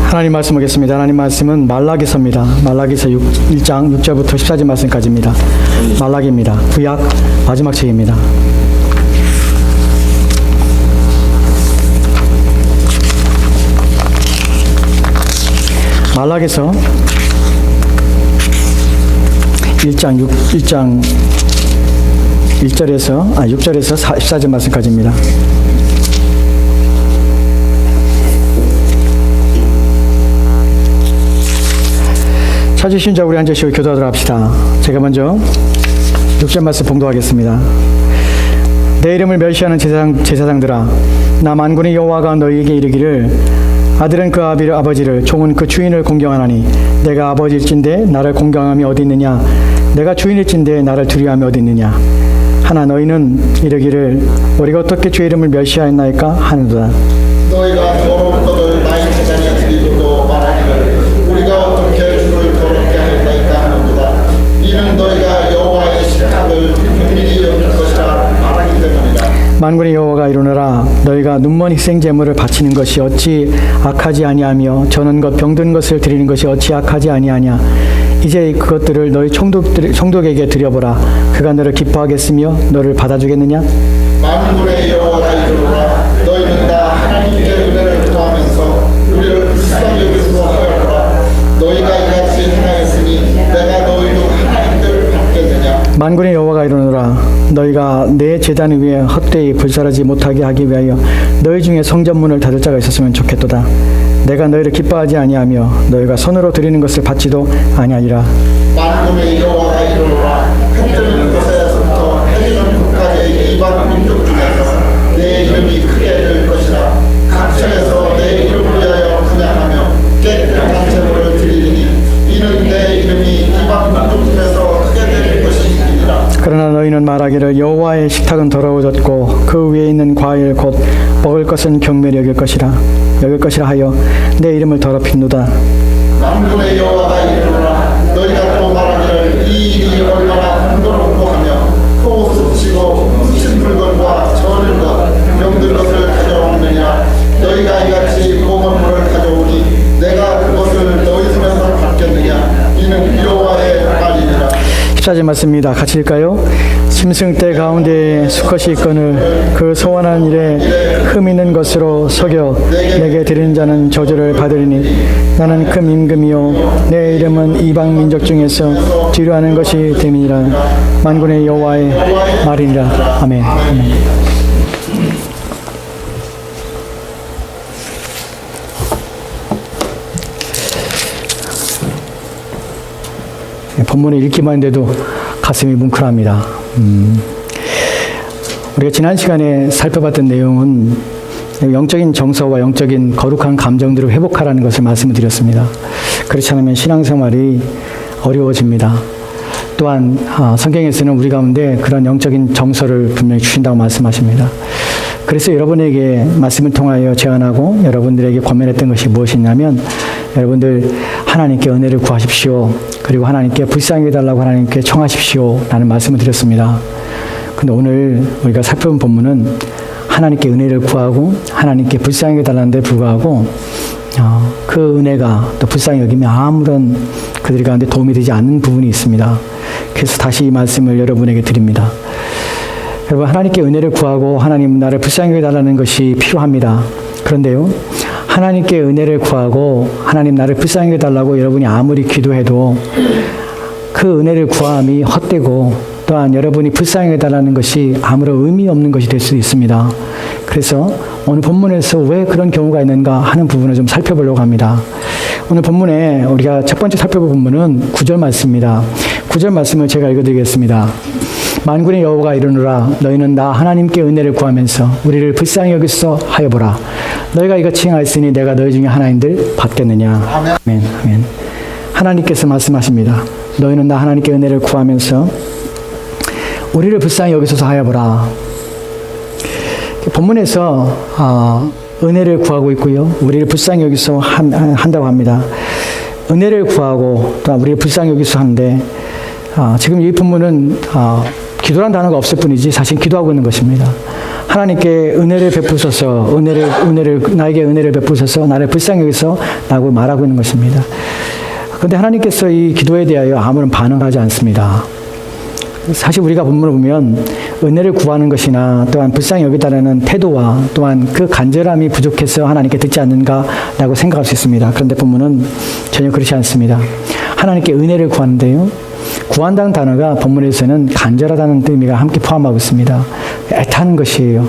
하나님 말씀 보겠습니다. 하나님 말씀은 말라기서입니다. 말라기서 1장 6절부터 14절 말씀까지입니다. 말라기입니다. 구약 마지막 책입니다. 말라기서 6절에서 14절 말씀까지입니다. 찾으신 자 우리 앉으시고 기도하도록 합시다. 제가 먼저 6절 말씀 봉독하겠습니다. 내 이름을 멸시하는 제사장들아, 나 만군의 여호와가 너희에게 이르기를 아들은 그 아버지를, 종은 그 주인을 공경하나니 내가 아버지일진데 나를 공경함이 어디 있느냐? 내가 주인일진데 나를 두려워함이 어디 있느냐? 하나 너희는 이르기를 우리가 어떻게 주의 이름을 멸시하였나이까 하는도다. 너희가 더러운 것을 나의 제자에 드리고도 말하기를 우리가 어떻게 주를 더럽게 하였나이까 하는도다. 이는 너희가 여호와의 식탁을 은밀히 여길 것이라 말하기 때문이다. 만군의 여호와가 이르노라, 너희가 눈먼 희생 제물을 바치는 것이 어찌 악하지 아니하며 저는 것 병든 것을 드리는 것이 어찌 악하지 아니하냐. 이제 그것들을 너희 총독에게 드려보라. 그가 너를 기뻐하겠으며 너를 받아주겠느냐? 만군의 여호와가 이르노라, 너희는 다 하나님께 은혜를 구하면서 우리를 불쌍히 여기서 하여라. 너희가 이같이 행하였으니 내가 너희도 하나님들 받겠느냐? 만군의 여호와가 이르노라, 너희가 내 제단 위에 헛되이 불사르지 못하게 하기 위하여 너희 중에 성전문을 닫을 자가 있었으면 좋겠도다. 내가 너희를 기뻐하지 아니하며 너희가 손으로 드리는 것을 받지도 아니하리라. 만군의 여호와가 이르노라, 흔들리는 곳에서부터 해지는 곳까지의 이방 민족 중에서 내 이름이 크게 될 것이라. 각처에서 내 이름을 위하여 분양하며 깨끗한 제물을 드리리니 이는 내 이름이 이방 민족 중에서 크게 될 것이니라. 그러나 너희는 말하기를 여호와의 식탁은 더러워졌고 그 위에 있는 과일 곧 먹을 것은 경멸히 여길 것이라 하여 내 이름을 더럽힌도다. 만군의 여호와가 이르노라, 너희가 또 말하기를 이 일이 얼마나 공도롭고 하며 또 습치고 훔친 물건과 저는 것 병든 것을 가져왔느냐. 너희가 이같이 공헌물을 가져오니 내가 그것을 너희 손에서 받겠느냐. 이는 여호와의 말이니라. 14절 말씀입니다. 같이 읽을까요? 짐승 떼 가운데 수컷이 있거늘 그 소원한 일에 흠 있는 것으로 속여 내게 드리는 자는 저주를 받으리니 나는 금 임금이요 내 이름은 이방 민족 중에서 뒤로하는 것이 됨이니라. 만군의 여호와의 말이니라. 아멘. 본문을 읽기만 했는데도 가슴이 뭉클합니다. 우리가 지난 시간에 살펴봤던 내용은 영적인 정서와 영적인 거룩한 감정들을 회복하라는 것을 말씀을 드렸습니다. 그렇지 않으면 신앙생활이 어려워집니다. 또한 성경에서는 우리 가운데 그런 영적인 정서를 분명히 주신다고 말씀하십니다. 그래서 여러분에게 말씀을 통하여 제안하고 여러분들에게 권면했던 것이 무엇이냐면 여러분들 하나님께 은혜를 구하십시오. 그리고 하나님께 불쌍히 해달라고 하나님께 청하십시오 라는 말씀을 드렸습니다. 근데 오늘 우리가 살펴본 본문은 하나님께 은혜를 구하고 하나님께 불쌍히 해달라는 데 불구하고 그 은혜가 또 불쌍히 여기면 아무런 그들 가운데 도움이 되지 않는 부분이 있습니다. 그래서 다시 이 말씀을 여러분에게 드립니다. 여러분, 하나님께 은혜를 구하고 하나님 나를 불쌍히 해달라는 것이 필요합니다. 그런데요, 하나님께 은혜를 구하고 하나님 나를 불쌍히 해달라고 여러분이 아무리 기도해도 그 은혜를 구함이 헛되고 또한 여러분이 불쌍히 해달라는 것이 아무런 의미 없는 것이 될 수 있습니다. 그래서 오늘 본문에서 왜 그런 경우가 있는가 하는 부분을 좀 살펴보려고 합니다. 오늘 본문에 우리가 첫 번째 살펴볼 본문은 9절 말씀입니다. 9절 말씀을 제가 읽어드리겠습니다. 만군의 여호와가 이르노라, 너희는 나 하나님께 은혜를 구하면서 우리를 불쌍히 여기서 하여보라. 너희가 이같이 행하였으니 내가 너희 중에 하나님들 받겠느냐. 아멘. 아멘. 하나님께서 말씀하십니다. 너희는 나 하나님께 은혜를 구하면서 우리를 불쌍히 여기소서 하여보라. 본문에서 은혜를 구하고 있고요, 우리를 불쌍히 여기서 한다고 합니다. 은혜를 구하고 또 우리를 불쌍히 여기서 하는데 지금 이 본문은 기도란 단어가 없을 뿐이지 사실 기도하고 있는 것입니다. 하나님께 은혜를 베푸소서, 나에게 은혜를 베푸소서, 나를 불쌍히 여기서 라고 말하고 있는 것입니다. 그런데 하나님께서 이 기도에 대하여 아무런 반응하지 않습니다. 사실 우리가 본문을 보면 은혜를 구하는 것이나 또한 불쌍히 여기다라는 태도와 또한 그 간절함이 부족해서 하나님께 듣지 않는가라고 생각할 수 있습니다. 그런데 본문은 전혀 그렇지 않습니다. 하나님께 은혜를 구하는데요. 구한다는 단어가 본문에서는 간절하다는 의미가 함께 포함하고 있습니다. 애타는 것이에요.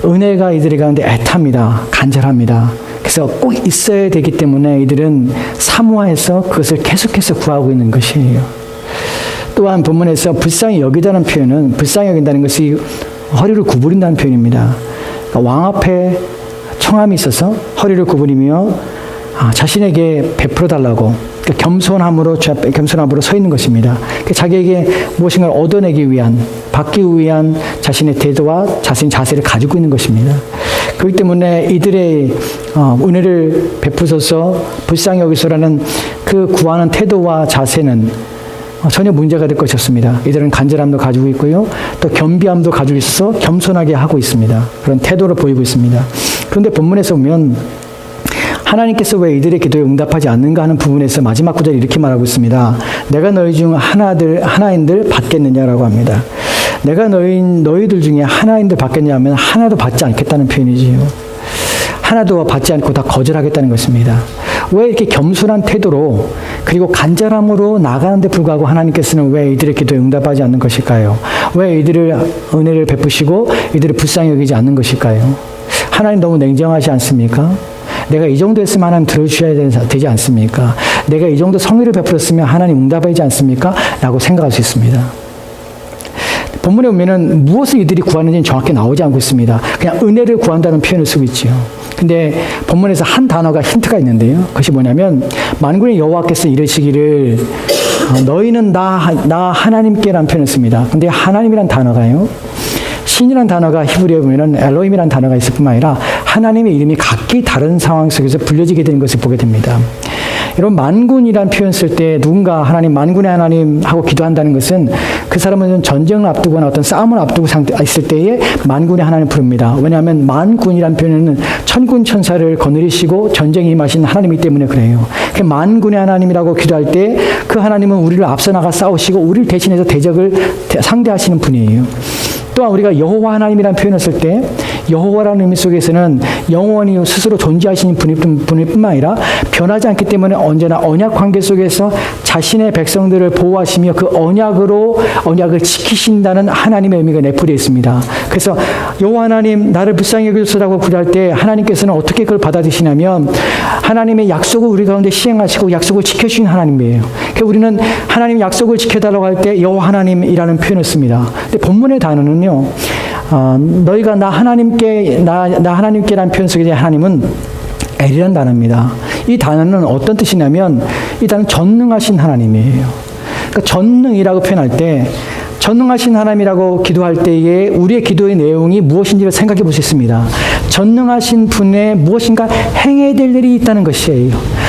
은혜가 이들의 가운데 애탑니다. 간절합니다. 그래서 꼭 있어야 되기 때문에 이들은 사모해서 그것을 계속해서 구하고 있는 것이에요. 또한 본문에서 불쌍히 여기다는 표현은 불쌍히 여긴다는 것이 허리를 구부린다는 표현입니다. 그러니까 왕 앞에 청함이 있어서 허리를 구부리며 자신에게 베풀어 달라고 겸손함으로 서 있는 것입니다. 자기에게 무엇인가를 얻어내기 위한, 받기 위한 자신의 태도와 자신의 자세를 가지고 있는 것입니다. 그렇기 때문에 이들의 은혜를 베푸소서 불쌍히 여기소라는 그 구하는 태도와 자세는 전혀 문제가 될 것이 없습니다. 이들은 간절함도 가지고 있고요. 또 겸비함도 가지고 있어서 겸손하게 하고 있습니다. 그런 태도를 보이고 있습니다. 그런데 본문에서 보면 하나님께서 왜 이들의 기도에 응답하지 않는가 하는 부분에서 마지막 구절에 이렇게 말하고 있습니다. 내가 너희 중 하나인들 받겠느냐라고 합니다. 내가 너희들 중에 하나인들 받겠냐 하면 하나도 받지 않겠다는 표현이지요. 하나도 받지 않고 다 거절하겠다는 것입니다. 왜 이렇게 겸손한 태도로 그리고 간절함으로 나가는데 불구하고 하나님께서는 왜 이들의 기도에 응답하지 않는 것일까요? 왜 이들을 은혜를 베푸시고 이들을 불쌍히 여기지 않는 것일까요? 하나님 너무 냉정하지 않습니까? 내가 이 정도 했으면 하나님 들어주셔야 되지 않습니까? 내가 이 정도 성의를 베풀었으면 하나님 응답하지 않습니까? 라고 생각할 수 있습니다. 본문에 보면은 무엇을 이들이 구하는지는 정확히 나오지 않고 있습니다. 그냥 은혜를 구한다는 표현을 쓰고 있죠. 근데 본문에서 한 단어가 힌트가 있는데요. 그것이 뭐냐면 만군의 여호와께서 이르시기를 너희는 나 하나님께라는 표현을 씁니다. 근데 하나님이란 단어가요. 신이란 단어가 히브리어에 보면은 엘로힘이란 단어가 있을 뿐만 아니라 하나님의 이름이 각기 다른 상황 속에서 불려지게 되는 것을 보게 됩니다. 여러분 만군이란 표현 쓸 때 누군가 하나님 만군의 하나님 하고 기도한다는 것은 그 사람은 전쟁을 앞두거나 어떤 싸움을 앞두고 있을 때에 만군의 하나님 부릅니다. 왜냐하면 만군이란 표현은 천군 천사를 거느리시고 전쟁에 임하신 하나님이기 때문에 그래요. 그 만군의 하나님이라고 기도할 때 그 하나님은 우리를 앞서 나가 싸우시고 우리를 대신해서 대적을 상대하시는 분이에요. 또한 우리가 여호와 하나님이라는 표현을 쓸 때 여호와라는 의미 속에서는 영원히 스스로 존재하시는 분일 뿐만 아니라 변하지 않기 때문에 언제나 언약 관계 속에서 자신의 백성들을 보호하시며 그 언약을 지키신다는 하나님의 의미가 내포되어 있습니다. 그래서 여호와 하나님 나를 불쌍히 여기소서라고 구할 때 하나님께서는 어떻게 그걸 받아들이시냐면 하나님의 약속을 우리 가운데 시행하시고 약속을 지켜주신 하나님이에요. 그래서 우리는 하나님의 약속을 지켜달라고 할 때 여호와 하나님이라는 표현을 씁니다. 근데 본문의 단어는요. 너희가 나 하나님께라는 표현 속에 하나님은 엘이라는 단어입니다. 이 단어는 어떤 뜻이냐면 이 단어는 전능하신 하나님이에요. 그러니까 전능이라고 표현할 때 전능하신 하나님이라고 기도할 때에 우리의 기도의 내용이 무엇인지를 생각해 볼 수 있습니다. 전능하신 분의 무엇인가 행해야 될 일이 있다는 것이에요.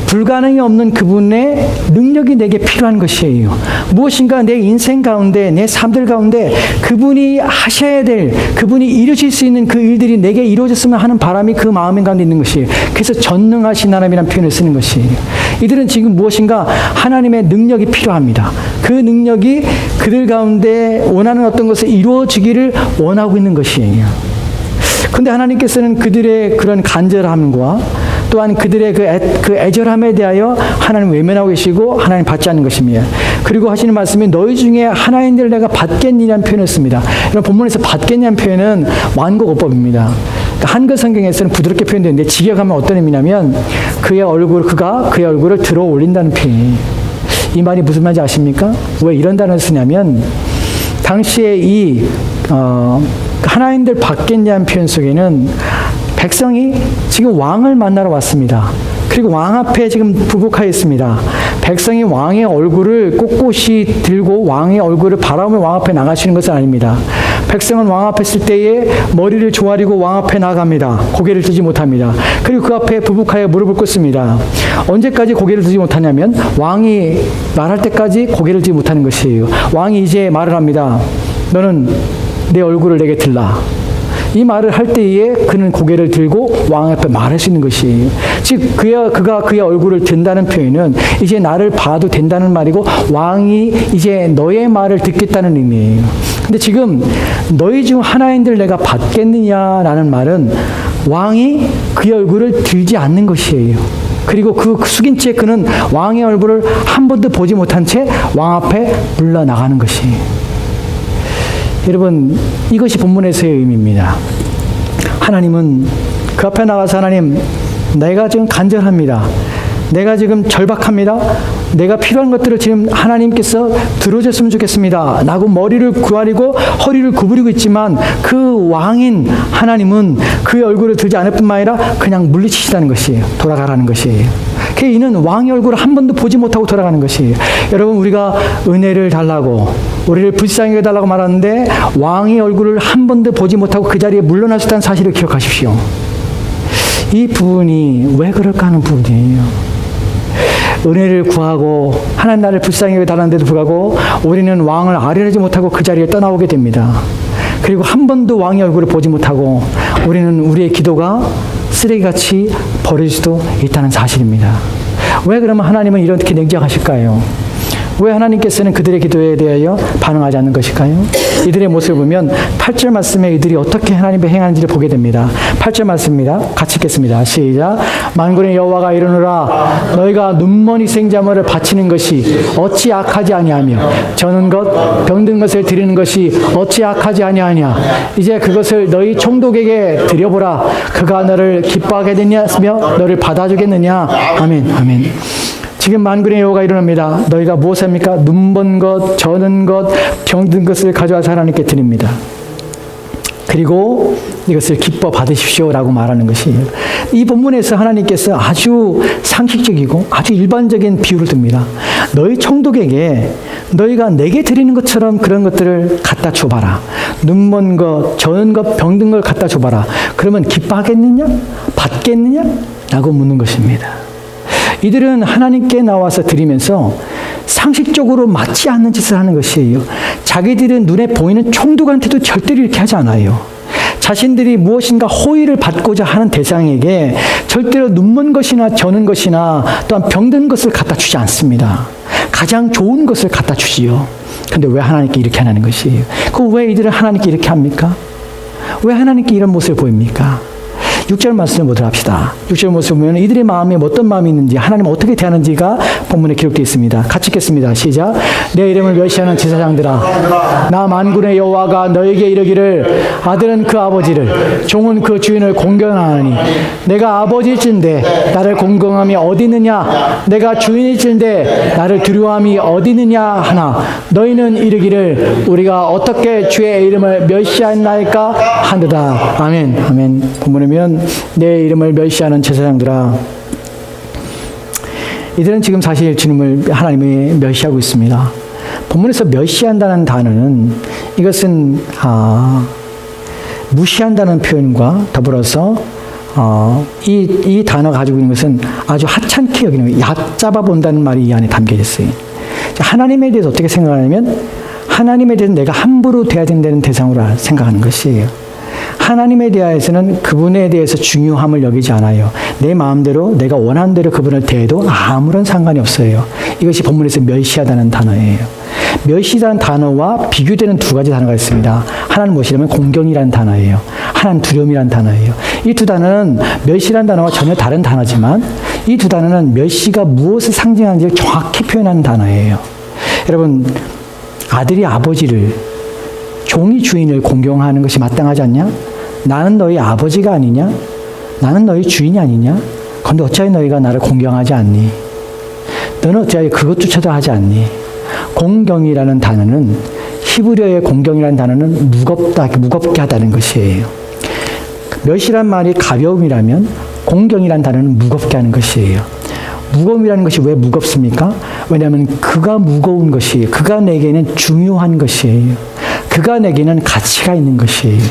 불가능이 없는 그분의 능력이 내게 필요한 것이에요. 무엇인가 내 인생 가운데, 내 삶들 가운데 그분이 하셔야 될, 그분이 이루실 수 있는 그 일들이 내게 이루어졌으면 하는 바람이 그 마음 가운데 있는 것이에요. 그래서 전능하신 하나님이라는 표현을 쓰는 것이에요. 이들은 지금 무엇인가 하나님의 능력이 필요합니다. 그 능력이 그들 가운데 원하는 어떤 것을 이루어지기를 원하고 있는 것이에요. 그런데 하나님께서는 그들의 그런 간절함과 또한 그들의 그 애절함에 대하여 하나님 외면하고 계시고 하나님 받지 않는 것입니다. 그리고 하시는 말씀이 너희 중에 하나인들 내가 받겠니라는 표현을 씁니다. 이런 본문에서 받겠냐는 표현은 완곡어법입니다. 한글 성경에서는 부드럽게 표현되는데 직역하면 어떤 의미냐면 그가 그의 얼굴을 들어 올린다는 표현이. 이 말이 무슨 말인지 아십니까? 왜 이런 단어를 쓰냐면 당시에 이 하나인들 받겠냐는 표현 속에는 백성이 지금 왕을 만나러 왔습니다. 그리고 왕 앞에 지금 부복하여 있습니다. 백성이 왕의 얼굴을 꼿꼿이 들고 왕의 얼굴을 바라보며 왕 앞에 나가시는 것은 아닙니다. 백성은 왕 앞에 있을 때에 머리를 조아리고 왕 앞에 나갑니다. 고개를 들지 못합니다. 그리고 그 앞에 부북하여 무릎을 꿇습니다. 언제까지 고개를 들지 못하냐면 왕이 말할 때까지 고개를 들지 못하는 것이에요. 왕이 이제 말을 합니다. 너는 내 얼굴을 내게 들라. 이 말을 할 때에 그는 고개를 들고 왕 앞에 말할 수 있는 것이에요. 즉 그가 그의 얼굴을 든다는 표현은 이제 나를 봐도 된다는 말이고 왕이 이제 너의 말을 듣겠다는 의미예요. 근데 지금 너희 중 하나인들 내가 받겠느냐라는 말은 왕이 그의 얼굴을 들지 않는 것이에요. 그리고 그 숙인 채 그는 왕의 얼굴을 한 번도 보지 못한 채 왕 앞에 물러나가는 것이에요. 여러분, 이것이 본문에서의 의미입니다. 하나님은 그 앞에 나가서 하나님, 내가 지금 간절합니다. 내가 지금 절박합니다. 내가 필요한 것들을 지금 하나님께서 들어줬으면 좋겠습니다. 라고 머리를 구아리고 허리를 구부리고 있지만 그 왕인 하나님은 그의 얼굴을 들지 않을 뿐만 아니라 그냥 물리치시다는 것이에요. 돌아가라는 것이에요. 이는 왕의 얼굴을 한 번도 보지 못하고 돌아가는 것이에요. 여러분, 우리가 은혜를 달라고 우리를 불쌍히 해달라고 말하는데 왕의 얼굴을 한 번도 보지 못하고 그 자리에 물러나셨다는 사실을 기억하십시오. 이 부분이 왜 그럴까 하는 부분이에요. 은혜를 구하고 하나님 나를 불쌍히 해달라는데도 불구하고 우리는 왕을 아뢰지 못하고 그 자리에 떠나오게 됩니다. 그리고 한 번도 왕의 얼굴을 보지 못하고 우리는 우리의 기도가 쓰레기같이 버릴 수도 있다는 사실입니다. 왜 그러면 하나님은 이렇게 냉정하실까요? 왜 하나님께서는 그들의 기도에 대하여 반응하지 않는 것일까요? 이들의 모습을 보면 8절 말씀에 이들이 어떻게 하나님의 행하는지를 보게 됩니다. 8절 말씀입니다. 같이 읽겠습니다. 시작. 만군의 여호와가 이르노라 너희가 눈먼 희생자물을 바치는 것이 어찌 악하지 아니하며 저는 것 병든 것을 드리는 것이 어찌 악하지 아니하냐. 이제 그것을 너희 총독에게 드려보라. 그가 너를 기뻐하게 되냐며 너를 받아주겠느냐. 아멘. 아멘. 지금 만군의 여호와가 일어납니다. 너희가 무엇을 합니까? 눈먼 것, 저는 것, 병든 것을 가져와서 하나님께 드립니다. 그리고 이것을 기뻐 받으십시오라고 말하는 것이에요. 이 본문에서 하나님께서 아주 상식적이고 아주 일반적인 비유를 듭니다. 너희 총독에게 너희가 내게 드리는 것처럼 그런 것들을 갖다 줘봐라. 눈먼 것, 저는 것, 병든 걸 갖다 줘봐라. 그러면 기뻐하겠느냐? 받겠느냐? 라고 묻는 것입니다. 이들은 하나님께 나와서 드리면서 상식적으로 맞지 않는 짓을 하는 것이에요. 자기들은 눈에 보이는 총독한테도 절대로 이렇게 하지 않아요. 자신들이 무엇인가 호의를 받고자 하는 대상에게 절대로 눈먼 것이나 저는 것이나 또한 병든 것을 갖다 주지 않습니다. 가장 좋은 것을 갖다 주지요. 그런데 왜 하나님께 이렇게 하는 것이에요? 왜 이들은 하나님께 이렇게 합니까? 왜 하나님께 이런 모습을 보입니까? 6절 말씀을 보도록 합시다. 6절 모습을 보면 이들의 마음에 어떤 마음이 있는지 하나님은 어떻게 대하는지가 본문에 기록되어 있습니다. 같이 읽겠습니다. 시작. 내 이름을 멸시하는 제사장들아 나 만군의 여호와가 너에게 이르기를 아들은 그 아버지를 종은 그 주인을 공경하나니 내가 아버지일진데 나를 공경함이 어디 있느냐 내가 주인일진데 나를 두려워함이 어디 있느냐 하나 너희는 이르기를 우리가 어떻게 주의 이름을 멸시하나이까 하느라. 아멘. 아멘. 본문에 보면 내 이름을 멸시하는 제사장들아, 이들은 지금 사실 주님을 하나님이 멸시하고 있습니다. 본문에서 멸시한다는 단어는 이것은 무시한다는 표현과 더불어서 이 단어가 가지고 있는 것은 아주 하찮게 여기는 얕잡아 본다는 말이 이 안에 담겨 있어요. 하나님에 대해서 어떻게 생각하냐면 하나님에 대해서 내가 함부로 대해야 된다는 대상으로 생각하는 것이에요. 하나님에 대해서는 그분에 대해서 중요함을 여기지 않아요. 내 마음대로 내가 원하는 대로 그분을 대해도 아무런 상관이 없어요. 이것이 본문에서 멸시하다는 단어예요. 멸시라는 단어와 비교되는 두 가지 단어가 있습니다. 하나는 무엇이냐면 공경이라는 단어예요. 하나는 두려움이라는 단어예요. 이 두 단어는 멸시라는 단어와 전혀 다른 단어지만 이 두 단어는 멸시가 무엇을 상징하는지를 정확히 표현하는 단어예요. 여러분, 아들이 아버지를, 종이 주인을 공경하는 것이 마땅하지 않냐? 나는 너희 아버지가 아니냐? 나는 너희 주인이 아니냐? 그런데 어찌하여 너희가 나를 공경하지 않니? 너는 어찌하여 그것조차도 하지 않니? 공경이라는 단어는, 히브리어의 공경이라는 단어는 무겁게 하다는 것이에요. 멸시란 말이 가벼움이라면 공경이라는 단어는 무겁게 하는 것이에요. 무거움이라는 것이 왜 무겁습니까? 왜냐하면 그가 무거운 것이에요. 그가 내게는 중요한 것이에요. 그가 내게는 가치가 있는 것이에요.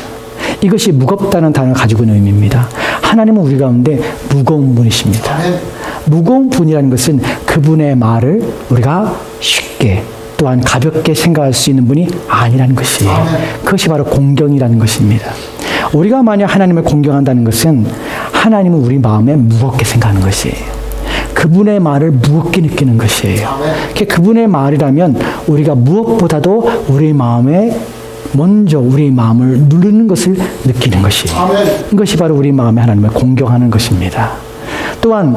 이것이 무겁다는 단어를 가지고 있는 의미입니다. 하나님은 우리 가운데 무거운 분이십니다. 무거운 분이라는 것은 그분의 말을 우리가 쉽게 또한 가볍게 생각할 수 있는 분이 아니라는 것이에요. 그것이 바로 공경이라는 것입니다. 우리가 만약 하나님을 공경한다는 것은 하나님은 우리 마음에 무겁게 생각하는 것이에요. 그분의 말을 무겁게 느끼는 것이에요. 그분의 말이라면 우리가 무엇보다도 우리 마음에 먼저 우리 마음을 누르는 것을 느끼는 것이에요. 이것이 바로 우리 마음에 하나님을 공경하는 것입니다. 또한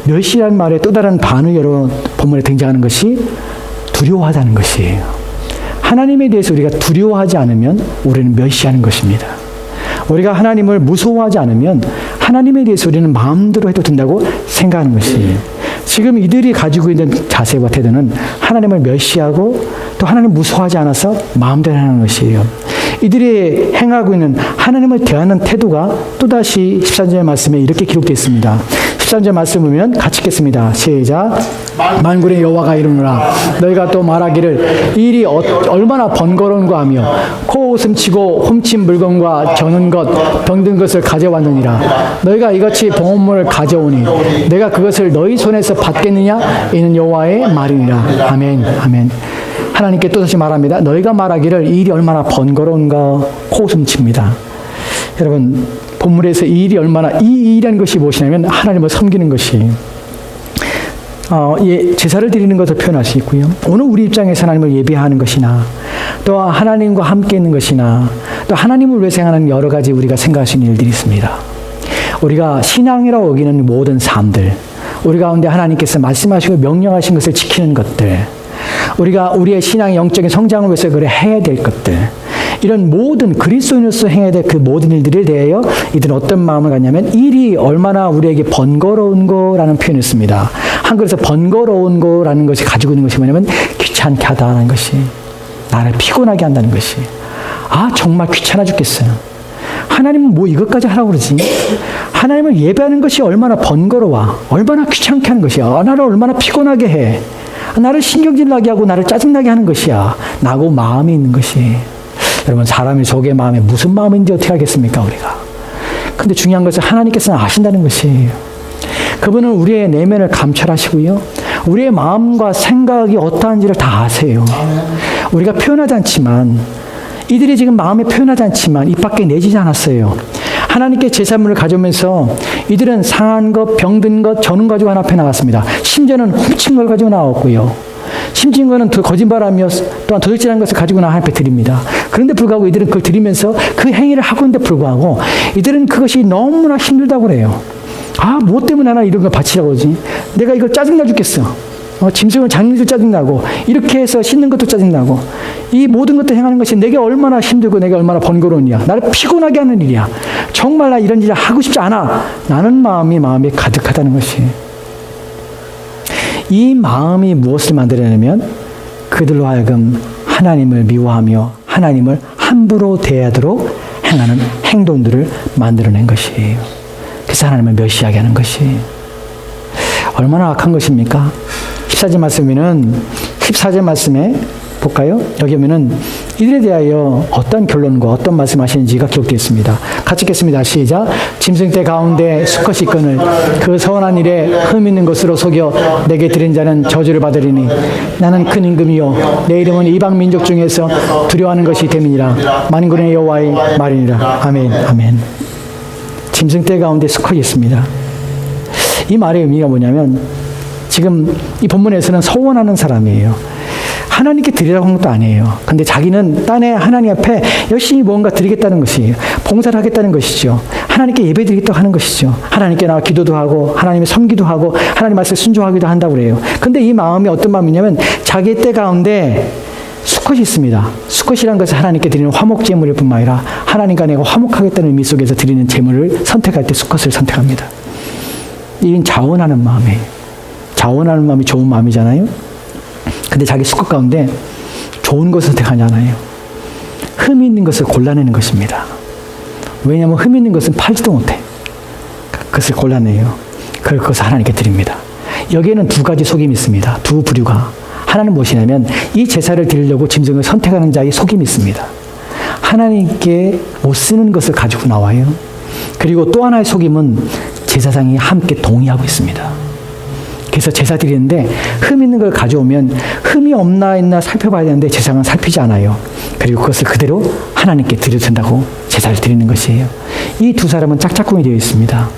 멸시라는 말의 또 다른 반의어로 본문에 등장하는 것이 두려워하다는 것이에요. 하나님에 대해서 우리가 두려워하지 않으면 우리는 멸시하는 것입니다. 우리가 하나님을 무서워하지 않으면 하나님에 대해서 우리는 마음대로 해도 된다고 생각하는 것이에요. 지금 이들이 가지고 있는 자세와 태도는 하나님을 멸시하고 또 하나님 무서워하지 않아서 마음대로 하는 것이에요. 이들이 행하고 있는 하나님을 대하는 태도가 또다시 13절 말씀에 이렇게 기록되어 있습니다. 13절 말씀 보면 같이 읽겠습니다. 시작. 만군의 여호와가 이르노라 너희가 또 말하기를 이 일이 얼마나 번거로운가 하며 코웃음 치고 훔친 물건과 저는 것 병든 것을 가져왔느니라. 너희가 이같이 봉헌물을 가져오니 내가 그것을 너희 손에서 받겠느냐 이는 여호와의 말이니라. 아멘. 아멘. 하나님께 또다시 말합니다. 너희가 말하기를 이 일이 얼마나 번거로운가 코웃음 칩니다. 여러분 본문에서 이 일이 얼마나 이 일이라는 것이 무엇이냐면 하나님을 섬기는 것이 제사를 드리는 것을 표현할 수 있고요. 오늘 우리 입장에서 하나님을 예배하는 것이나 또 하나님과 함께 있는 것이나 또 하나님을 위해서 행하는 여러 가지 우리가 생각할 수 있는 일들이 있습니다. 우리가 신앙이라고 여기는 모든 삶들, 우리 가운데 하나님께서 말씀하시고 명령하신 것을 지키는 것들, 우리가 우리의 신앙의 영적인 성장을 위해서 그래 해야 될 것들, 이런 모든 그리스도인으로서 행해야 될 그 모든 일들에 대하여 이들은 어떤 마음을 갖냐면 일이 얼마나 우리에게 번거로운 거라는 표현을 씁니다. 한글에서 번거로운 거라는 것이 가지고 있는 것이 뭐냐면 귀찮게 하다는 것이, 나를 피곤하게 한다는 것이, 정말 귀찮아 죽겠어요. 하나님은 뭐 이것까지 하라고 그러지? 하나님을 예배하는 것이 얼마나 번거로워, 얼마나 귀찮게 하는 것이야, 나를 얼마나 피곤하게 해, 나를 신경질 나게 하고 나를 짜증나게 하는 것이야 라고 마음이 있는 것이. 여러분 사람의 속의 마음에 무슨 마음인지 어떻게 알겠습니까 우리가? 근데 중요한 것은 하나님께서는 아신다는 것이에요. 그분은 우리의 내면을 감찰하시고요, 우리의 마음과 생각이 어떠한지를 다 아세요. 우리가 표현하지 않지만, 이들이 지금 마음에 표현하지 않지만 입 밖에 내지지 않았어요. 하나님께 제사물을 가져오면서 이들은 상한 것, 병든 것, 저는 가지고 하나 앞에 나왔습니다. 심지어는 훔친 걸 가지고 나왔고요. 심지어 거는 거짓말하며 또한 도둑질한 것을 가지고 하나님 앞에 드립니다. 그런데 불구하고 이들은 그걸 드리면서 그 행위를 하고 있는데 불구하고 이들은 그것이 너무나 힘들다고 그래요. 뭐 때문에 하나 이런 걸 바치라고 그러지? 내가 이거 짜증나 죽겠어. 짐승을 잡는 것도 짜증나고, 이렇게 해서 씻는 것도 짜증나고, 이 모든 것들 행하는 것이 내게 얼마나 힘들고 내게 얼마나 번거로운 일이야. 나를 피곤하게 하는 일이야. 정말 나 이런 일을 하고 싶지 않아. 나는 마음이 가득하다는 것이. 이 마음이 무엇을 만들어내냐면 그들로 하여금 하나님을 미워하며 하나님을 함부로 대하도록 행하는 행동들을 만들어낸 것이에요. 그래서 하나님을 멸시하게 하는 것이 얼마나 악한 것입니까? 14절 말씀에는 14절 말씀에 볼까요? 여기 보면은 이들에 대하여 어떤 결론과 어떤 말씀하시는지가 기록되어 있습니다. 같이 읽겠습니다. 시작. 짐승떼 가운데 수컷이 있거늘 그 선한 일에 흠 있는 것으로 속여 내게 드린 자는 저주를 받으리니 나는 큰 임금이요 내 이름은 이방 민족 중에서 두려워하는 것이 됨이니라. 만군의 여호와의 말이니라. 아멘. 아멘. 짐승떼 가운데 수컷이 있습니다. 이 말의 의미가 뭐냐면 지금 이 본문에서는 서원하는 사람이에요. 하나님께 드리라고 한 것도 아니에요. 근데 자기는 딴에 하나님 앞에 열심히 뭔가 드리겠다는 것이에요. 봉사를 하겠다는 것이죠. 하나님께 예배 드리겠다고 하는 것이죠. 하나님께 나와 기도도 하고 하나님의 섬기도 하고 하나님 말씀에 순종하기도 한다고 그래요. 근데 이 마음이 어떤 마음이냐면 자기의 때 가운데 수컷이 있습니다. 수컷이라는 것은 하나님께 드리는 화목 제물일 뿐만 아니라 하나님과 내가 화목하겠다는 의미 속에서 드리는 제물을 선택할 때 수컷을 선택합니다. 이는 자원하는 마음이에요. 자원하는 마음이 좋은 마음이잖아요. 근데 자기 수컷 가운데 좋은 것을 선택하잖아요. 흠이 있는 것을 골라내는 것입니다. 왜냐하면 흠이 있는 것은 팔지도 못해. 그것을 골라내요. 그것을 하나님께 드립니다. 여기에는 두 가지 속임이 있습니다. 두 부류가. 하나는 무엇이냐면 이 제사를 드리려고 짐승을 선택하는 자의 속임이 있습니다. 하나님께 못 쓰는 것을 가지고 나와요. 그리고 또 하나의 속임은 제사장이 함께 동의하고 있습니다. 그래서 제사 드리는데 흠 있는 걸 가져오면 흠이 없나 있나 살펴봐야 되는데 제사장은 살피지 않아요. 그리고 그것을 그대로 하나님께 드려도 된다고 제사를 드리는 것이에요. 이 두 사람은 짝짝꿍이 되어 있습니다.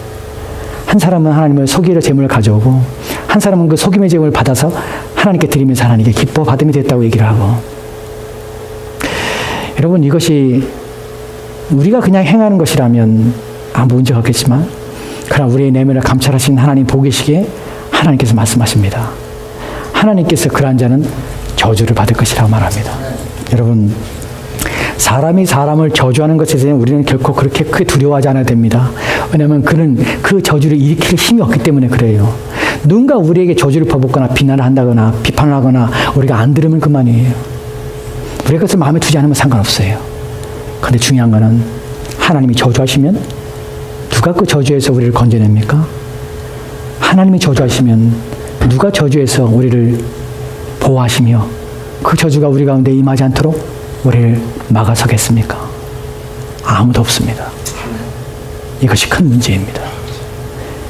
한 사람은 하나님을 속이려 제물을 가져오고 한 사람은 그 속임의 제물을 받아서 하나님께 드리면서 하나님께 기뻐 받음이 됐다고 얘기를 하고, 여러분 이것이 우리가 그냥 행하는 것이라면 아무 문제가 없겠지만, 그러나 우리의 내면을 감찰하시는 하나님 보고 계시기에 하나님께서 말씀하십니다. 하나님께서 그러한 자는 저주를 받을 것이라고 말합니다. 여러분, 사람이 사람을 저주하는 것에 대해 우리는 결코 그렇게 크게 두려워하지 않아야 됩니다. 왜냐하면 그는 그 저주를 일으킬 힘이 없기 때문에 그래요. 누군가 우리에게 저주를 퍼붓거나 비난을 한다거나 비판을 하거나 우리가 안 들으면 그만이에요. 우리가 그것을 마음에 두지 않으면 상관없어요. 그런데 중요한 것은 하나님이 저주하시면 누가 그 저주에서 우리를 건져냅니까? 하나님이 저주하시면 누가 저주에서 우리를 보호하시며 그 저주가 우리 가운데 임하지 않도록 우리를 막아서겠습니까? 아무도 없습니다. 이것이 큰 문제입니다.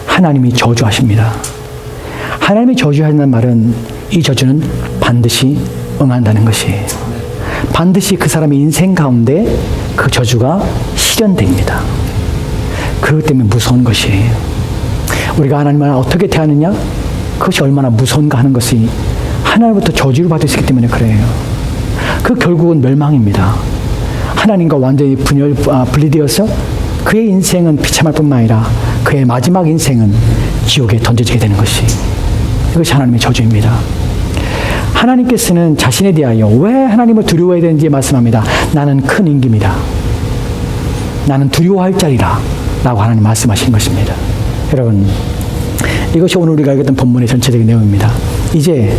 하나님이 저주하십니다. 하나님이 저주하는 말은 이 저주는 반드시 응한다는 것이에요. 반드시 그 사람의 인생 가운데 그 저주가 실현됩니다. 그렇기 때문에 무서운 것이에요. 우리가 하나님을 어떻게 대하느냐? 그것이 얼마나 무서운가 하는 것이 하나님부터 저주를 받을 수 있기 때문에 그래요. 그 결국은 멸망입니다. 하나님과 완전히 분리되어서 그의 인생은 비참할 뿐만 아니라 그의 마지막 인생은 지옥에 던져지게 되는 것이, 이것이 하나님의 저주입니다. 하나님께서는 자신에 대하여 왜 하나님을 두려워해야 되는지 말씀합니다. 나는 큰 임금이다. 나는 두려워할 자리라 라고 하나님 말씀하신 것입니다. 여러분, 이것이 오늘 우리가 읽었던 본문의 전체적인 내용입니다. 이제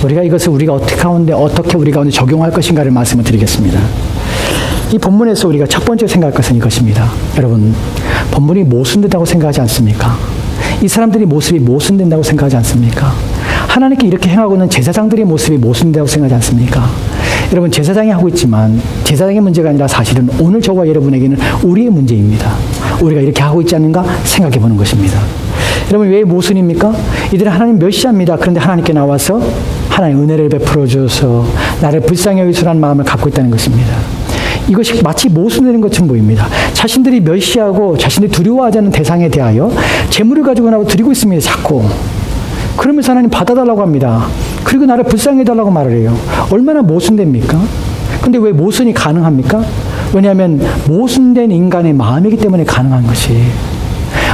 우리가 이것을 우리가 어떻게 우리 가운데 적용할 것인가를 말씀을 드리겠습니다. 이 본문에서 우리가 첫 번째 생각할 것은 이것입니다. 여러분, 본문이 모순된다고 생각하지 않습니까? 이 사람들이 모습이 모순된다고 생각하지 않습니까? 하나님께 이렇게 행하고 있는 제사장들의 모습이 모순된다고 생각하지 않습니까? 여러분, 제사장이 하고 있지만 제사장의 문제가 아니라 사실은 오늘 저와 여러분에게는 우리의 문제입니다. 우리가 이렇게 하고 있지 않는가 생각해 보는 것입니다. 여러분, 왜 모순입니까? 이들은 하나님 멸시합니다. 그런데 하나님께 나와서 하나님 은혜를 베풀어 주셔서 나를 불쌍히 여기소라는 마음을 갖고 있다는 것입니다. 이것이 마치 모순되는 것처럼 보입니다. 자신들이 멸시하고 자신들이 두려워하지 않는 대상에 대하여 재물을 가지고 나와 드리고 있습니다. 자꾸. 그러면서 하나님 받아달라고 합니다. 그리고 나를 불쌍히 해달라고 말을 해요. 얼마나 모순됩니까? 근데 왜 모순이 가능합니까? 왜냐하면 모순된 인간의 마음이기 때문에 가능한 것이에요.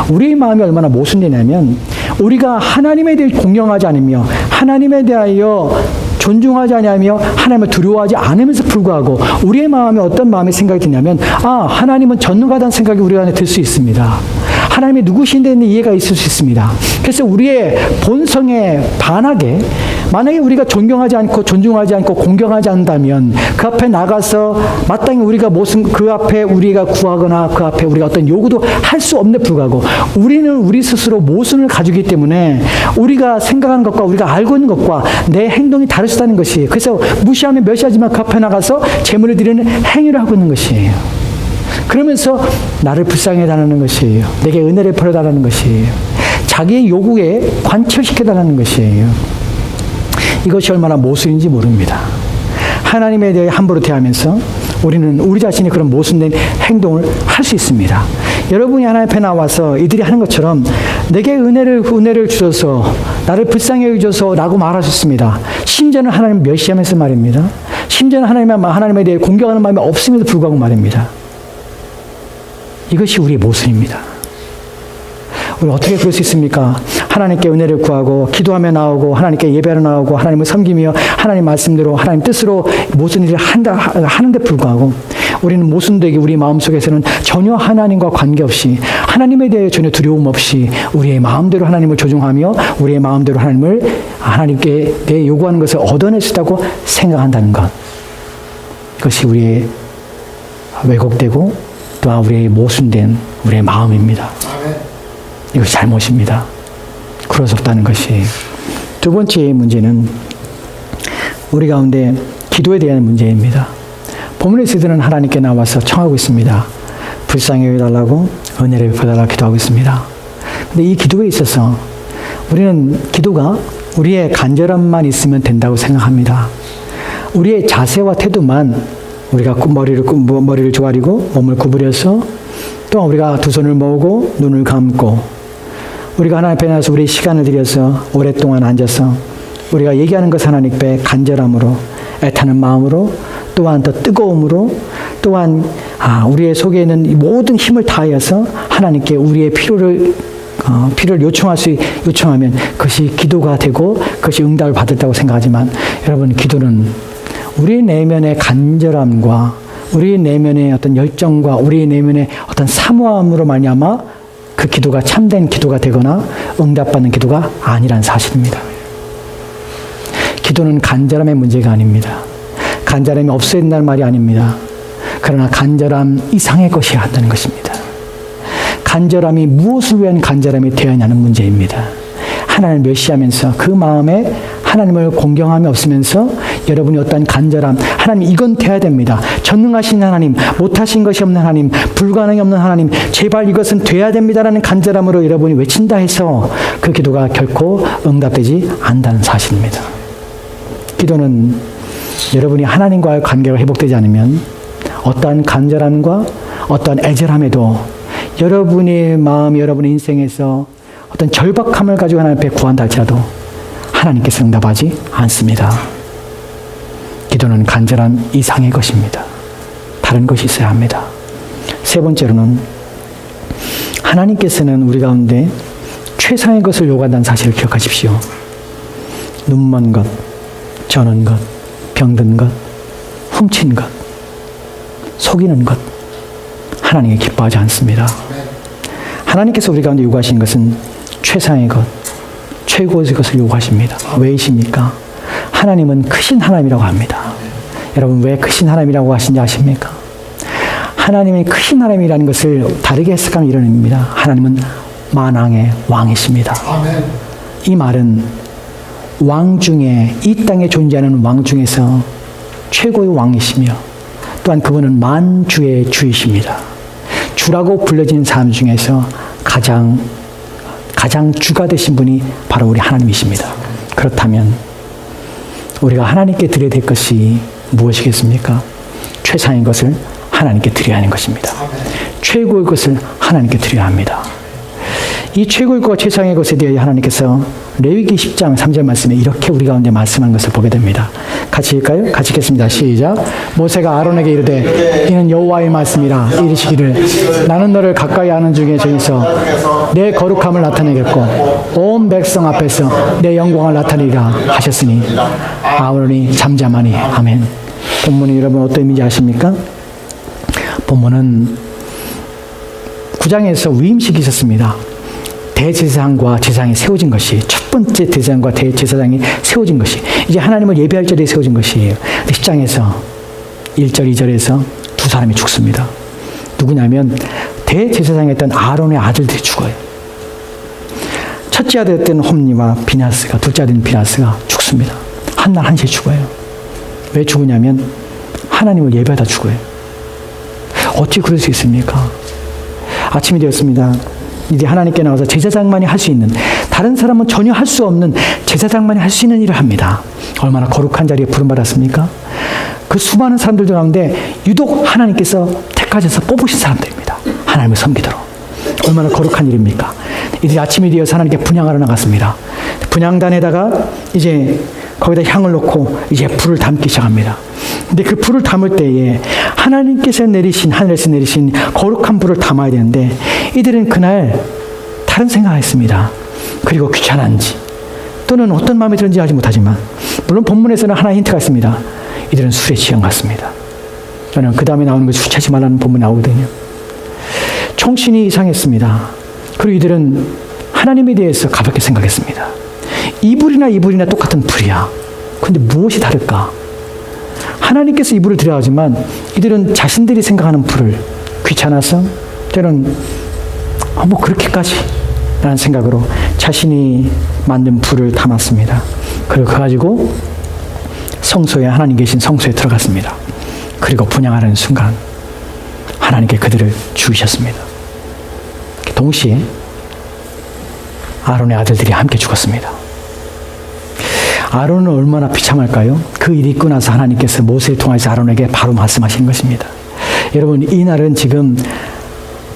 우리의 마음이 얼마나 모순되냐면 우리가 하나님에 대해 공경하지 않으며 하나님에 대하여 존중하지 않으며 하나님을 두려워하지 않으면서 불구하고 우리의 마음에 어떤 마음의 생각이 드냐면 하나님은 전능하다는 생각이 우리 안에 들 수 있습니다. 하나님이 누구신데 있는 이해가 있을 수 있습니다. 그래서 우리의 본성에 반하게 만약에 우리가 존경하지 않고 존중하지 않고 공경하지 않는다면 그 앞에 나가서 마땅히 우리가 그 앞에 우리가 구하거나 그 앞에 우리가 어떤 요구도 할 수 없는 데 불구하고 우리는 우리 스스로 모순을 가지기 때문에 우리가 생각하는 것과 우리가 알고 있는 것과 내 행동이 다를 수 있다는 것이에요. 그래서 무시하면 멸시하지만 그 앞에 나가서 재물을 드리는 행위를 하고 있는 것이에요. 그러면서 나를 불쌍히 해달라는 것이에요. 내게 은혜를 베풀어달라는 것이에요. 자기의 요구에 관철시켜달라는 것이에요. 이것이 얼마나 모순인지 모릅니다. 하나님에 대해 함부로 대하면서 우리는 우리 자신이 그런 모순된 행동을 할 수 있습니다. 여러분이 하나님 앞에 나와서 이들이 하는 것처럼 내게 은혜를 주셔서 나를 불쌍히 여기셔서 라고 말하셨습니다. 심지어는 하나님 멸시하면서 말입니다. 심지어는 하나님에 대해 공경하는 마음이 없음에도 불구하고 말입니다. 이것이 우리의 모순입니다. 우리 어떻게 그럴 수 있습니까? 하나님께 은혜를 구하고 기도하며 나오고 하나님께 예배하러 나오고 하나님을 섬기며 하나님 말씀대로 하나님 뜻으로 모든 일을 하는데 불구하고 우리는 모순되게 우리 마음속에서는 전혀 하나님과 관계없이 하나님에 대해 전혀 두려움 없이 우리의 마음대로 하나님을 조종하며 우리의 마음대로 하나님께 내 요구하는 것을 얻어낼 수 있다고 생각한다는 것. 그것이 우리의 왜곡되고 또한 우리의 모순된 우리의 마음입니다. 이것이 잘못입니다. 그럴 수 없다는 것이. 두 번째 문제는 우리 가운데 기도에 대한 문제입니다. 본문에서 이들은 하나님께 나와서 청하고 있습니다. 불쌍히 여겨달라고, 은혜를 베풀어달라고 기도하고 있습니다. 근데 이 기도에 있어서 우리는 기도가 우리의 간절함만 있으면 된다고 생각합니다. 우리의 자세와 태도만, 우리가 머리를 조아리고 몸을 구부려서, 또 우리가 두 손을 모으고 눈을 감고, 우리가 하나님 앞에 나와서 우리 시간을 들여서 오랫동안 앉아서 우리가 얘기하는 것 하나님께 간절함으로, 애타는 마음으로, 또한 더 뜨거움으로, 또한 우리의 속에 있는 이 모든 힘을 다하여서 하나님께 우리의 필요를 요청하면 그것이 기도가 되고 그것이 응답을 받았다고 생각하지만, 여러분, 기도는 우리 내면의 간절함과 우리 내면의 어떤 열정과 우리 내면의 어떤 사모함으로 말미암아 그 기도가 참된 기도가 되거나 응답받는 기도가 아니란 사실입니다. 기도는 간절함의 문제가 아닙니다. 간절함이 없어야 된다는 말이 아닙니다. 그러나 간절함 이상의 것이어야 한다는 것입니다. 간절함이 무엇을 위한 간절함이 되어야 하냐는 문제입니다. 하나님을 멸시하면서 그 마음에 하나님을 공경함이 없으면서 여러분이 어떤 간절함, 하나님 이건 돼야 됩니다. 전능하신 하나님, 못하신 것이 없는 하나님, 불가능이 없는 하나님, 제발 이것은 돼야 됩니다라는 간절함으로 여러분이 외친다 해서 그 기도가 결코 응답되지 않는다는 사실입니다. 기도는 여러분이 하나님과의 관계가 회복되지 않으면 어떠한 간절함과 어떠한 애절함에도 여러분의 마음, 여러분의 인생에서 어떤 절박함을 가지고 하나님 앞에 구한다 할지라도 하나님께서 응답하지 않습니다. 기도는 간절함 이상의 것입니다. 다른 것이 있어야 합니다. 세 번째로는 하나님께서는 우리 가운데 최상의 것을 요구한다는 사실을 기억하십시오. 눈먼 것, 저는 것, 병든 것, 훔친 것, 속이는 것, 하나님이 기뻐하지 않습니다. 하나님께서 우리 가운데 요구하시는 것은 최상의 것, 최고의 것을 요구하십니다. 왜이십니까? 하나님은 크신 하나님이라고 합니다. 여러분, 왜 크신 하나님이라고 하신지 아십니까? 하나님이 크신 하나님이라는 것을 다르게 해석하면 이런 의미입니다. 하나님은 만왕의 왕이십니다. 이 말은 왕 중에, 이 땅에 존재하는 왕 중에서 최고의 왕이시며, 또한 그분은 만주의 주이십니다. 주라고 불려지는 사람 중에서 가장 주가 되신 분이 바로 우리 하나님이십니다. 그렇다면 우리가 하나님께 드려야 될 것이 무엇이겠습니까? 최상의 것을 하나님께 드려야 하는 것입니다. 최고의 것을 하나님께 드려야 합니다. 이 최고의 것과 최상의 것에 대해 하나님께서 레위기 10장 3절 말씀에 이렇게 우리 가운데 말씀한 것을 보게 됩니다. 같이 읽을까요? 같이 읽겠습니다. 시작. 모세가 아론에게 이르되 이는 여호와의 말씀이라. 이르시기를 나는 너를 가까이 아는 중에 중에서 내 거룩함을 나타내겠고 온 백성 앞에서 내 영광을 나타내리라 하셨으니 아론이 잠잠하니. 아멘. 본문이 여러분 어떤 의미인지 아십니까? 본문은 9장에서 위임식이 있었습니다. 대제사장과 제사장이 세워진 것이, 첫 번째 대제사장과 대제사장이 세워진 것이 이제 하나님을 예배할 자리에 세워진 것이에요. 10장에서 1절 2절에서 두 사람이 죽습니다. 누구냐면 대제사장이었던 아론의 아들들이 죽어요. 첫째 아들이었던 홈니와 비나스가, 둘째 아들인 비나스가 죽습니다. 한 날 한시에 죽어요. 왜 죽으냐면 하나님을 예배하다 죽어요. 어찌 그럴 수 있습니까? 아침이 되었습니다. 이제 하나님께 나와서 제사장만이 할 수 있는, 다른 사람은 전혀 할 수 없는 제사장만이 할 수 있는 일을 합니다. 얼마나 거룩한 자리에 부름받았습니까? 그 수많은 사람들 가운데 유독 하나님께서 택하셔서 뽑으신 사람들입니다. 하나님을 섬기도록. 얼마나 거룩한 일입니까? 이제 아침이 되어서 하나님께 분향하러 나갔습니다. 분향단에다가 이제 거기다 향을 놓고 이제 불을 담기 시작합니다. 근데 그 불을 담을 때에 하나님께서 내리신, 하늘에서 내리신 거룩한 불을 담아야 되는데 이들은 그날 다른 생각을 했습니다. 그리고 귀찮은지 또는 어떤 마음이 들었는지 알지 못하지만, 물론 본문에서는 하나의 힌트가 있습니다. 이들은 술에 취한 것 같습니다. 저는 그 다음에 나오는 것이 술 취하지 말라는 본문이 나오거든요. 총신이 이상했습니다. 그리고 이들은 하나님에 대해서 가볍게 생각했습니다. 이 불이나 똑같은 불이야. 그런데 무엇이 다를까? 하나님께서 이 불을 드려야 하지만 이들은 자신들이 생각하는 불을 귀찮아서 때로는 뭐 그렇게까지 라는 생각으로 자신이 만든 불을 담았습니다. 그리고 그거 가지고 성소에, 하나님 계신 성소에 들어갔습니다. 그리고 분양하는 순간 하나님께 그들을 주셨습니다. 동시에 아론의 아들들이 함께 죽었습니다. 아론은 얼마나 비참할까요? 그 일이 있고 나서 하나님께서 모세를 통해서 아론에게 바로 말씀하신 것입니다. 여러분, 이 날은 지금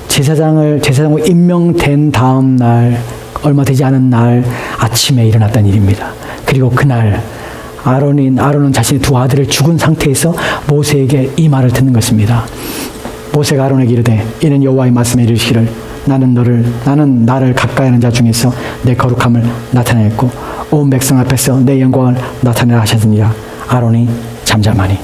제사장으로 임명된 다음 날, 얼마 되지 않은 날 아침에 일어났던 일입니다. 그리고 그날 아론은 자신의 두 아들을 죽은 상태에서 모세에게 이 말을 듣는 것입니다. 모세가 아론에게 이르되 이는 여호와의 말씀에 이르시기를 나는 나를 가까이 하는 자 중에서 내 거룩함을 나타내고 온 백성 앞에서 내 영광을 나타내라 하셨느니라. 아론이 잠잠하니.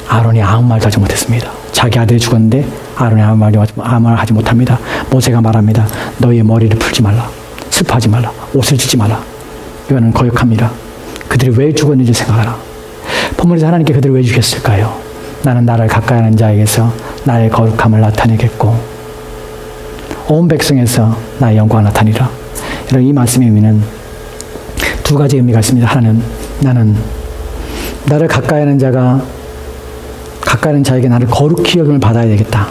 아론이 아무 말도 하지 못했습니다. 자기 아들이 죽었는데 아론이 아무 말 하지 못합니다. 모세가 말합니다. 너희의 머리를 풀지 말라. 슬퍼하지 말라. 옷을 찢지 말라. 이거는 거역합니다. 그들이 왜 죽었는지 생각하라. 본문에서 하나님께 그들을 왜 죽였을까요? 나는 나를 가까이 하는 자에게서 나의 거룩함을 나타내겠고 온 백성에서 나의 영광을 나타내리라. 이런 이 말씀의 의미는 두 가지 의미가 있습니다. 하나는 나는 나를 가까이 하는 자에게 나를 거룩히 여김을 받아야 되겠다.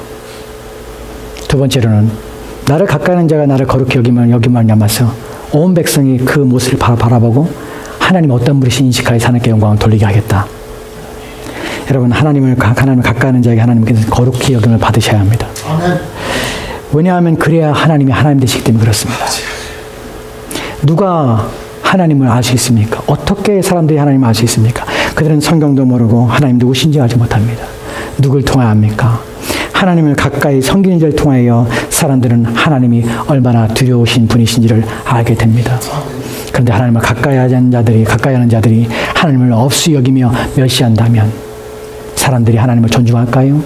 두 번째로는 나를 가까이 하는 자가 나를 거룩히 여김을 냠아서 온 백성이 그 모습을 바라보고 하나님 어떤 분이신 인식하여 하나님께 영광을 돌리게 하겠다. 여러분, 하나님을 가까이 하는 자에게 하나님께서 거룩히 여김을 받으셔야 합니다. 아멘. 왜냐하면 그래야 하나님이 하나님 되시기 때문에 그렇습니다. 누가 하나님을 알 수 있습니까? 어떻게 사람들이 하나님을 알 수 있습니까? 그들은 성경도 모르고 하나님 누구신지 알지 못합니다. 누굴 통하여 압니까? 하나님을 가까이 섬기는 자를 통하여 사람들은 하나님이 얼마나 두려우신 분이신지를 알게 됩니다. 그런데 하나님을 가까이 하는 자들이 하나님을 없이 여기며 멸시한다면 사람들이 하나님을 존중할까요?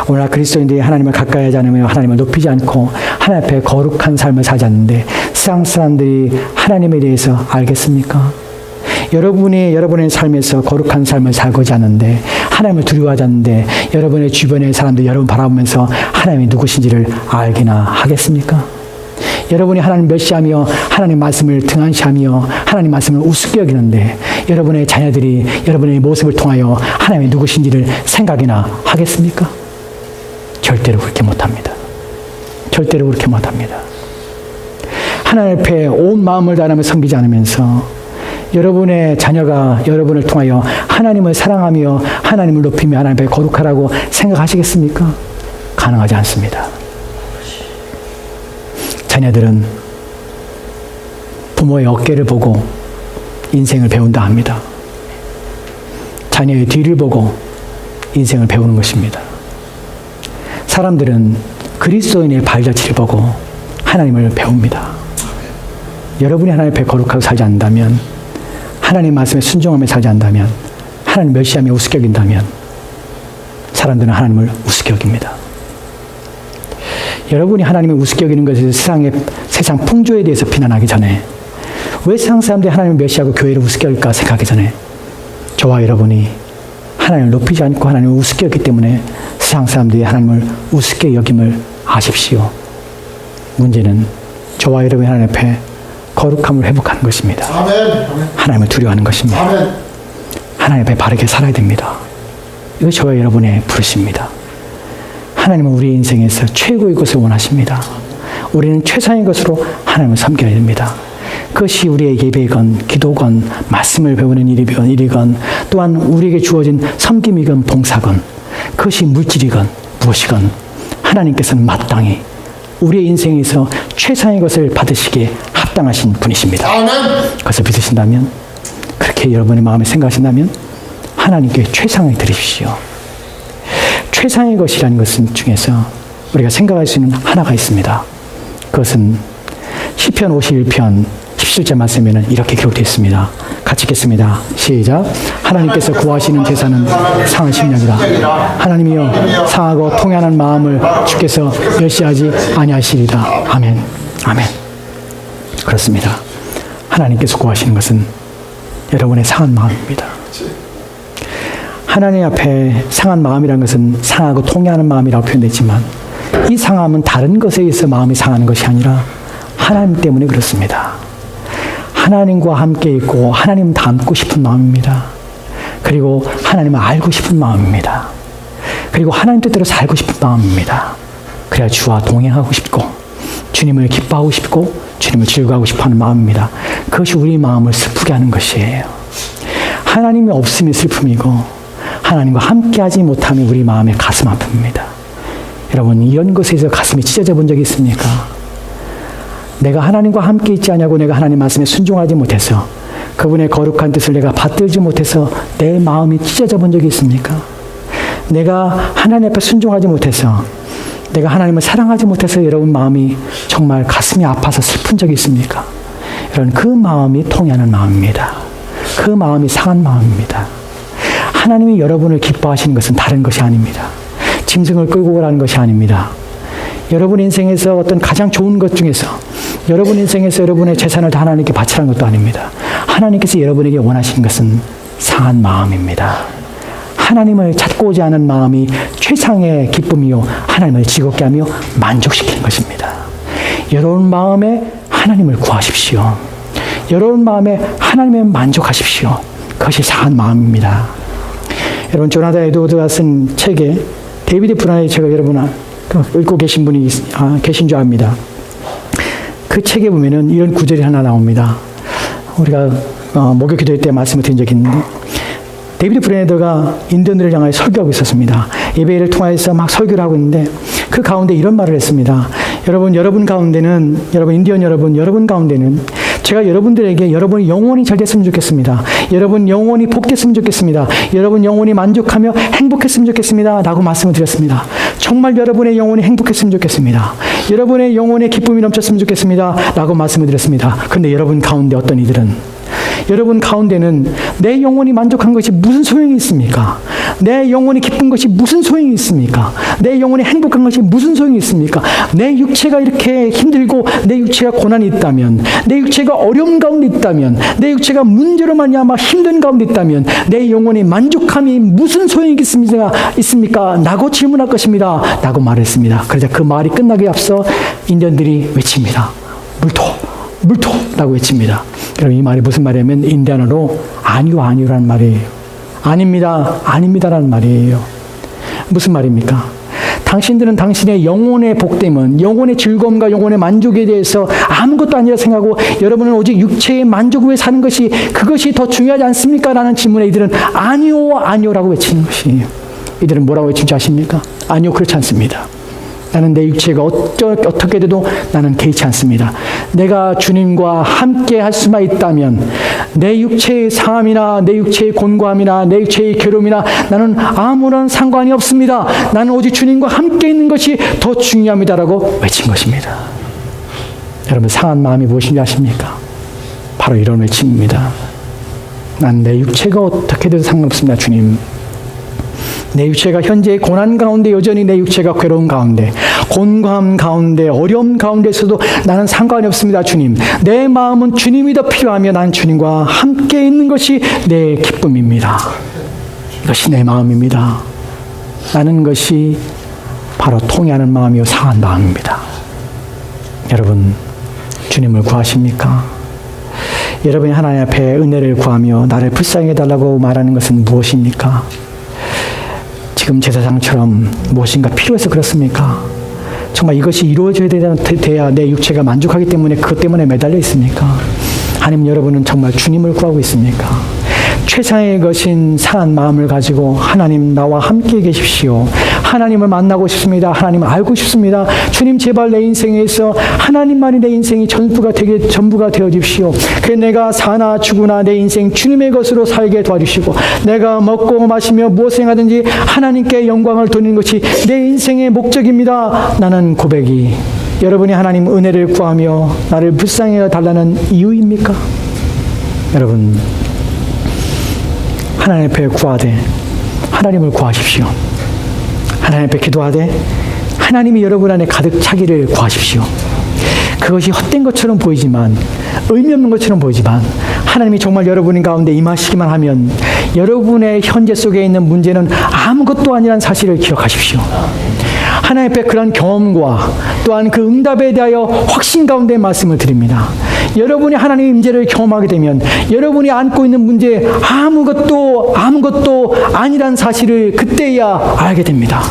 오늘날 그리스도인들이 하나님을 가까이 하지 않으며 하나님을 높이지 않고 하나님 앞에 거룩한 삶을 살지 않는데 세상 사람들이 하나님에 대해서 알겠습니까? 여러분의 삶에서 거룩한 삶을 살고자 하는데 하나님을 두려워하지 않는데 여러분의 주변의 사람들이 여러분 바라보면서 하나님이 누구신지를 알기나 하겠습니까? 여러분이 하나님 멸시하며 하나님 말씀을 등한시하며 하나님 말씀을 우습게 여기는데 여러분의 자녀들이 여러분의 모습을 통하여 하나님이 누구신지를 생각이나 하겠습니까? 절대로 그렇게 못합니다. 절대로 그렇게 못합니다. 하나님 앞에 온 마음을 다하며 섬기지 않으면서 여러분의 자녀가 여러분을 통하여 하나님을 사랑하며 하나님을 높이며 하나님 앞에 거룩하라고 생각하시겠습니까? 가능하지 않습니다. 자녀들은 부모의 어깨를 보고 인생을 배운다 합니다. 자녀의 뒤를 보고 인생을 배우는 것입니다. 사람들은 그리스도인의 발자취를 보고 하나님을 배웁니다. 여러분이 하나님 앞에 거룩하고 살지 않는다면, 하나님 말씀에 순종하며 살지 않는다면, 하나님 멸시하며 우습게 여긴다면 사람들은 하나님을 우습게 여깁니다. 여러분이 하나님을 우습게 여기는 것에 세상 풍조에 대해서 비난하기 전에 왜 세상 사람들이 하나님을 멸시하고 교회를 우습게 여길까 생각하기 전에 저와 여러분이 하나님을 높이지 않고 하나님을 우습게 여기기 때문에 세상 사람들이 하나님을 우습게 여김을 아십시오. 문제는 저와 여러분이 하나님 앞에 거룩함을 회복하는 것입니다. 아멘. 하나님을 두려워하는 것입니다. 아멘. 하나님 앞에 바르게 살아야 됩니다. 이거 저와 여러분의 부르심입니다. 하나님은 우리 인생에서 최고의 것을 원하십니다. 우리는 최상의 것으로 하나님을 섬겨야 됩니다. 그것이 우리의 예배건 기도건 말씀을 배우는 일이건 또한 우리에게 주어진 섬김이건 봉사건 그것이 물질이건 무엇이건 하나님께서는 마땅히 우리의 인생에서 최상의 것을 받으시기에 합당하신 분이십니다. 아멘. 그것을 믿으신다면, 그렇게 여러분의 마음에 생각하신다면 하나님께 최상을 드리십시오. 최상의 것이라는 것은 중에서 우리가 생각할 수 있는 하나가 있습니다. 그것은 시편 51편 17절 말씀에는 이렇게 기록되어 있습니다. 같이 읽겠습니다. 시작. 하나님께서 구하시는 제사는 상한 심령이라. 하나님이여 상하고 통연한 마음을 주께서 멸시하지 아니하시리라. 아멘. 아멘. 그렇습니다. 하나님께서 구하시는 것은 여러분의 상한 마음입니다. 하나님 앞에 상한 마음이라는 것은 상하고 통해하는 마음이라고 표현되지만 이 상함은 다른 것에 의해서 마음이 상하는 것이 아니라 하나님 때문에 그렇습니다. 하나님과 함께 있고 하나님 닮고 싶은 마음입니다. 그리고 하나님을 알고 싶은 마음입니다. 그리고 하나님 뜻대로 살고 싶은 마음입니다. 그래야 주와 동행하고 싶고 주님을 기뻐하고 싶고 주님을 즐거워하고 싶어하는 마음입니다. 그것이 우리 마음을 슬프게 하는 것이에요. 하나님이 없음이 슬픔이고 하나님과 함께하지 못함이 우리 마음의 가슴 아픔입니다. 여러분, 이런 것에서 가슴이 찢어져 본 적이 있습니까? 내가 하나님과 함께 있지 않냐고 내가 하나님 말씀에 순종하지 못해서 그분의 거룩한 뜻을 내가 받들지 못해서 내 마음이 찢어져 본 적이 있습니까? 내가 하나님 앞에 순종하지 못해서 내가 하나님을 사랑하지 못해서 여러분 마음이 정말 가슴이 아파서 슬픈 적이 있습니까? 여러분, 그 마음이 통하는 마음입니다. 그 마음이 상한 마음입니다. 하나님이 여러분을 기뻐하시는 것은 다른 것이 아닙니다. 짐승을 끌고 가라는 것이 아닙니다. 여러분 인생에서 어떤 가장 좋은 것 중에서 여러분 인생에서 여러분의 재산을 다 하나님께 바치라는 것도 아닙니다. 하나님께서 여러분에게 원하시는 것은 상한 마음입니다. 하나님을 찾고 오지 않은 마음이 최상의 기쁨이요 하나님을 즐겁게 하며 만족시키는 것입니다. 여러분 마음에 하나님을 구하십시오. 여러분 마음에 하나님에 만족하십시오. 그것이 상한 마음입니다. 여러분, 조나단 에드워드가 쓴 책에 데이비드 브라이의 책을 여러분 읽고 계신 분이 계신 줄 압니다. 그 책에 보면은 이런 구절이 하나 나옵니다. 우리가 목요 기도회 때 말씀을 드린 적이 있는데, 데이비드 브레네더가 인디언들을 향하여 설교하고 있었습니다. 예배를 통하여서 막 설교를 하고 있는데 그 가운데 이런 말을 했습니다. 여러분 가운데는, 인디언 여러분 가운데는 제가 여러분들에게 여러분이 영원히 잘 됐으면 좋겠습니다. 여러분 영원히 복됐으면 좋겠습니다. 여러분 영원히 만족하며 행복했으면 좋겠습니다. 라고 말씀을 드렸습니다. 정말 여러분의 영혼이 행복했으면 좋겠습니다. 여러분의 영혼에 기쁨이 넘쳤으면 좋겠습니다. 라고 말씀을 드렸습니다. 그런데 여러분 가운데 어떤 이들은, 여러분 가운데는 내 영혼이 만족한 것이 무슨 소용이 있습니까? 내 영혼이 기쁜 것이 무슨 소용이 있습니까? 내 영혼이 행복한 것이 무슨 소용이 있습니까? 내 육체가 이렇게 힘들고 내 육체가 고난이 있다면, 내 육체가 어려움 가운데 있다면, 내 육체가 문제로 말미암아 힘든 가운데 있다면 내 영혼이 만족함이 무슨 소용이 있습니까? 라고 질문할 것입니다. 라고 말했습니다. 그러자 그 말이 끝나기 앞서 인디언들이 외칩니다. 물토라고 외칩니다. 여러분, 이 말이 무슨 말이냐면 인디언어로 아니요라는 말이에요. 아닙니다라는 말이에요. 무슨 말입니까? 당신들은 당신의 영혼의 복됨은, 영혼의 즐거움과 영혼의 만족에 대해서 아무것도 아니라 생각하고 여러분은 오직 육체의 만족 위에 사는 것이, 그것이 더 중요하지 않습니까? 라는 질문에 이들은 아니요라고 외치는 것이에요. 이들은 뭐라고 외치는지 아십니까? 아니요, 그렇지 않습니다. 나는 내 육체가 어떻게 돼도 나는 개의치 않습니다. 내가 주님과 함께 할 수만 있다면 내 육체의 상함이나 내 육체의 곤고함이나 내 육체의 괴로움이나 나는 아무런 상관이 없습니다. 나는 오직 주님과 함께 있는 것이 더 중요합니다라고 외친 것입니다. 여러분, 상한 마음이 무엇인지 아십니까? 바로 이런 외침입니다. 난 내 육체가 어떻게 돼도 상관없습니다, 주님. 내 육체가 현재의 고난 가운데, 여전히 내 육체가 괴로운 가운데, 곤고함 가운데, 어려움 가운데서도 나는 상관이 없습니다, 주님. 내 마음은 주님이 더 필요하며 난 주님과 함께 있는 것이 내 기쁨입니다. 이것이 내 마음입니다. 라는 것이 바로 통해하는 마음이요 상한 마음입니다. 여러분, 주님을 구하십니까? 여러분이 하나님 앞에 은혜를 구하며 나를 불쌍히 해달라고 말하는 것은 무엇입니까? 지금 제사장처럼 무엇인가 필요해서 그렇습니까? 정말 이것이 이루어져야 돼야 내 육체가 만족하기 때문에 그것 때문에 매달려 있습니까? 아니면 여러분은 정말 주님을 구하고 있습니까? 최상의 것인 상한 마음을 가지고 하나님, 나와 함께 계십시오. 하나님을 만나고 싶습니다. 하나님을 알고 싶습니다. 주님, 제발 내 인생에서 하나님만이 내 인생이 전부가 되어 주십시오. 그래서 내가 사나 죽으나 내 인생 주님의 것으로 살게 도와주시고, 내가 먹고 마시며 무엇을 하든지 하나님께 영광을 돌리는 것이 내 인생의 목적입니다. 나는 고백이 여러분이 하나님 은혜를 구하며 나를 불쌍히 달라는 이유입니까? 여러분, 하나님 앞에 구하되 하나님을 구하십시오. 하나님 앞에 기도하되 하나님이 여러분 안에 가득 차기를 구하십시오. 그것이 헛된 것처럼 보이지만, 의미 없는 것처럼 보이지만, 하나님이 정말 여러분 가운데 임하시기만 하면 여러분의 현재 속에 있는 문제는 아무것도 아니라는 사실을 기억하십시오. 하나님 앞에 그런 경험과 또한 그 응답에 대하여 확신 가운데 말씀을 드립니다. 여러분이 하나님의 임재를 경험하게 되면 여러분이 안고 있는 문제 아무것도 아니란 사실을 그때야 알게 됩니다.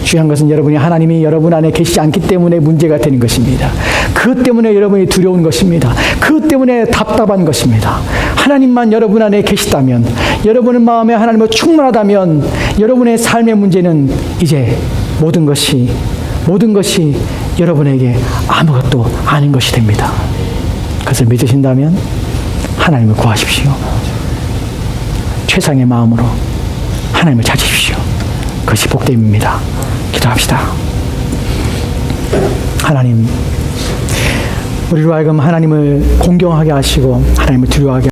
중요한 것은 여러분이 하나님이 여러분 안에 계시지 않기 때문에 문제가 되는 것입니다. 그것 때문에 여러분이 두려운 것입니다. 그것 때문에 답답한 것입니다. 하나님만 여러분 안에 계시다면, 여러분의 마음에 하나님으로 충만하다면 여러분의 삶의 문제는 이제 모든 것이 여러분에게 아무것도 아닌 것이 됩니다. 그것을 믿으신다면 하나님을 구하십시오. 최상의 마음으로 하나님을 찾으십시오. 그것이 복됨입니다. 기도합시다. 하나님, 우리로 하여금 하나님을 공경하게 하시고 하나님을 두려워하게